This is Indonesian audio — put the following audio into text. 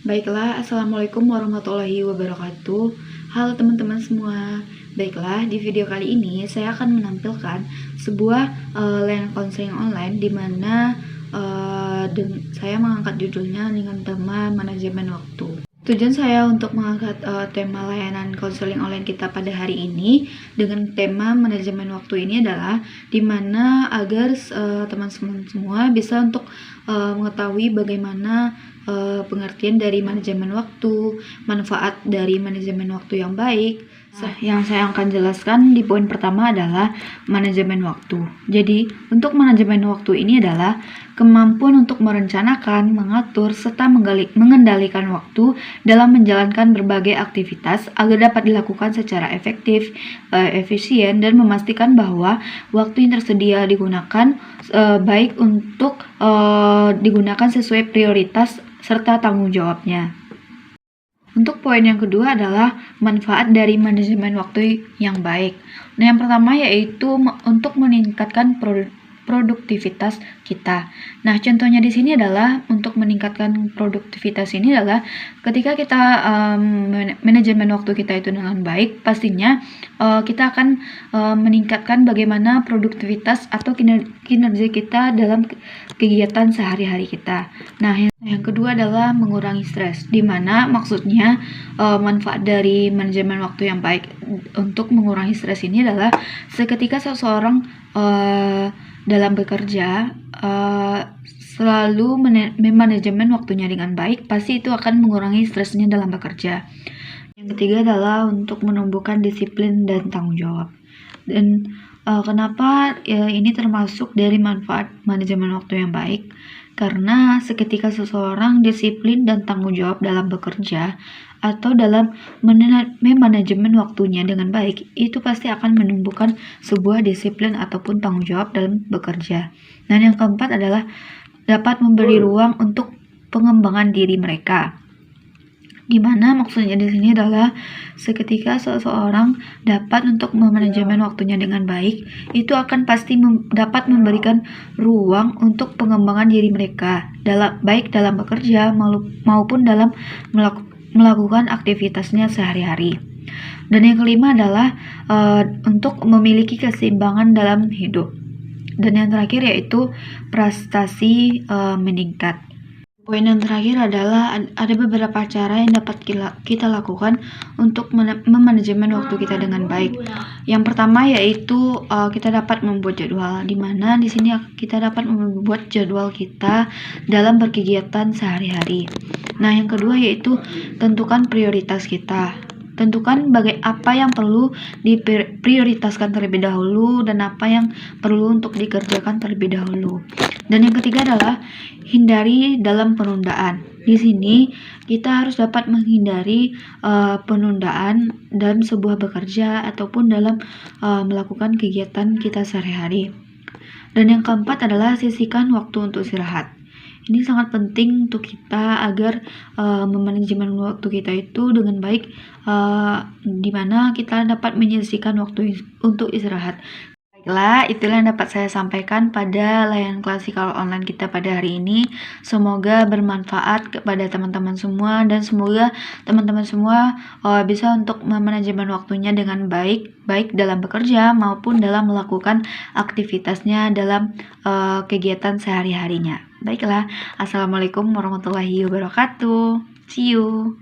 Baiklah, Assalamualaikum warahmatullahi wabarakatuh. Halo teman-teman semua. Baiklah, di video kali ini saya akan menampilkan sebuah layanan konseling online di mana saya mengangkat judulnya dengan tema manajemen waktu. Tujuan saya untuk mengangkat tema layanan konseling online kita pada hari ini dengan tema manajemen waktu ini adalah di mana agar teman-teman semua bisa untuk mengetahui bagaimana pengertian dari manajemen waktu, manfaat dari manajemen waktu yang baik. Yang saya akan jelaskan di poin pertama adalah manajemen waktu. Jadi, untuk manajemen waktu ini adalah kemampuan untuk merencanakan, mengatur, serta mengendalikan waktu dalam menjalankan berbagai aktivitas agar dapat dilakukan secara efektif, efisien, dan memastikan bahwa waktu yang tersedia digunakan baik untuk digunakan sesuai prioritas serta tanggung jawabnya. Untuk poin yang kedua adalah manfaat dari manajemen waktu yang baik. Nah, yang pertama yaitu untuk meningkatkan produktivitas kita. Nah, contohnya di sini adalah untuk meningkatkan produktivitas ini adalah ketika kita manajemen waktu kita itu dengan baik, pastinya kita akan meningkatkan bagaimana produktivitas atau kinerja kita dalam kegiatan sehari-hari kita. Nah, yang kedua adalah mengurangi stres, di mana maksudnya manfaat dari manajemen waktu yang baik untuk mengurangi stres ini adalah seketika seseorang dalam bekerja selalu manajemen waktunya dengan baik, pasti itu akan mengurangi stresnya dalam bekerja. Yang ketiga adalah untuk menumbuhkan disiplin dan tanggung jawab. Dan kenapa ini termasuk dari manfaat manajemen waktu yang baik? Karena seketika seseorang disiplin dan tanggung jawab dalam bekerja atau dalam manajemen waktunya dengan baik, itu pasti akan menumbuhkan sebuah disiplin ataupun tanggung jawab dalam bekerja. Dan yang keempat adalah dapat memberi ruang untuk pengembangan diri mereka. Di mana maksudnya di sini adalah seketika seseorang dapat untuk memanajemen waktunya dengan baik, itu akan pasti dapat memberikan ruang untuk pengembangan diri mereka, baik dalam bekerja maupun dalam melakukan aktivitasnya sehari-hari. Dan yang kelima adalah untuk memiliki keseimbangan dalam hidup. Dan yang terakhir yaitu prestasi meningkat. Poin yang terakhir adalah ada beberapa cara yang dapat kita lakukan untuk memanajemen waktu kita dengan baik. Yang pertama yaitu kita dapat membuat jadwal, di mana di sini kita dapat membuat jadwal kita dalam berkegiatan sehari-hari. Nah, yang kedua yaitu tentukan prioritas kita. Tentukan apa yang perlu diprioritaskan terlebih dahulu dan apa yang perlu untuk dikerjakan terlebih dahulu. Dan yang ketiga adalah hindari dalam penundaan. Di sini kita harus dapat menghindari penundaan dalam sebuah bekerja ataupun dalam melakukan kegiatan kita sehari-hari. Dan yang keempat adalah sisihkan waktu untuk istirahat. Ini sangat penting untuk kita agar memanajemen waktu kita itu dengan baik, di mana kita dapat menyisihkan waktu untuk istirahat. Baiklah, itulah yang dapat saya sampaikan pada layanan klasikal online kita pada hari ini. Semoga bermanfaat kepada teman-teman semua dan semoga teman-teman semua bisa untuk memanajemen waktunya dengan baik dalam bekerja maupun dalam melakukan aktivitasnya dalam kegiatan sehari-harinya. Baiklah, Assalamualaikum warahmatullahi wabarakatuh. See you.